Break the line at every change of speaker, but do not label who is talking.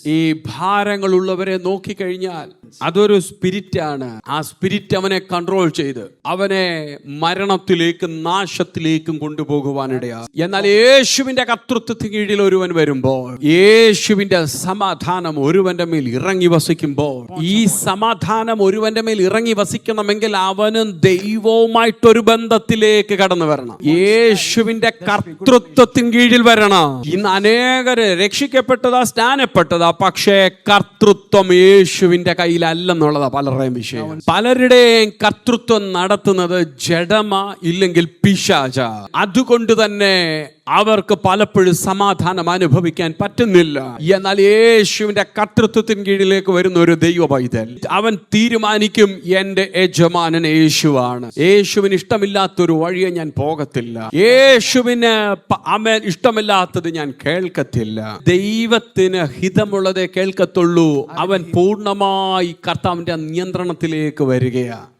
ഈ ഭാരങ്ങളുള്ളവരെ നോക്കിക്കഴിഞ്ഞാൽ അതൊരു സ്പിരിറ്റാണ്. ആ സ്പിരിറ്റ് അവനെ കൺട്രോൾ ചെയ്ത് അവനെ മരണത്തിലേക്കും നാശത്തിലേക്കും കൊണ്ടുപോകുവാനിടയാ. എന്നാൽ യേശുവിന്റെ കർത്തൃത്വത്തിന് കീഴിൽ ഒരുവൻ വരുമ്പോൾ, യേശുവിന്റെ സമാധാനം ഒരുവന്റെ മേൽ ഇറങ്ങി വസിക്കുമ്പോൾ, ഈ സമാധാനം ഒരുവന്റെ മേൽ ഇറങ്ങി വസിക്കണമെങ്കിൽ അവനും ദൈവവുമായിട്ടൊരു ബന്ധത്തിലേക്ക് കടന്നു വരണം. യേശുവിന്റെ കർത്തൃത്വത്തിന് കീഴിൽ വരണം. ഇന്ന് അനേകര് രക്ഷിക്കപ്പെട്ടതാ, സ്നാനപ്പെട്ടതാ, പക്ഷേ കർത്തൃത്വം യേശുവിന്റെ കയ്യിലല്ലെന്നുള്ളതാ പലരുടെയും വിഷയം. പലരുടെയും കർത്തൃത്വം നടത്തുന്നത് ജഡമ ഇല്ലെങ്കിൽ പിശാച. അതുകൊണ്ട് തന്നെ അവർക്ക് പലപ്പോഴും സമാധാനം അനുഭവിക്കാൻ പറ്റുന്നില്ല. എന്നാൽ യേശുവിന്റെ കർത്തൃത്വത്തിന് കീഴിലേക്ക് വരുന്ന ഒരു ദൈവ പൈതൽ, അവൻ തീരുമാനിക്കും എന്റെ യജമാനൻ യേശുവാണ്. യേശുവിന് ഇഷ്ടമില്ലാത്തൊരു വഴിയെ ഞാൻ പോകത്തില്ല. യേശുവിന് ഇഷ്ടമില്ലാത്തത് ഞാൻ കേൾക്കത്തില്ല. ദൈവത്തിന് ഹിതമുള്ളതേ കേൾക്കത്തുള്ളൂ. അവൻ പൂർണ്ണമായി കർത്താവിന്റെ നിയന്ത്രണത്തിലേക്ക് വരികയാണ്.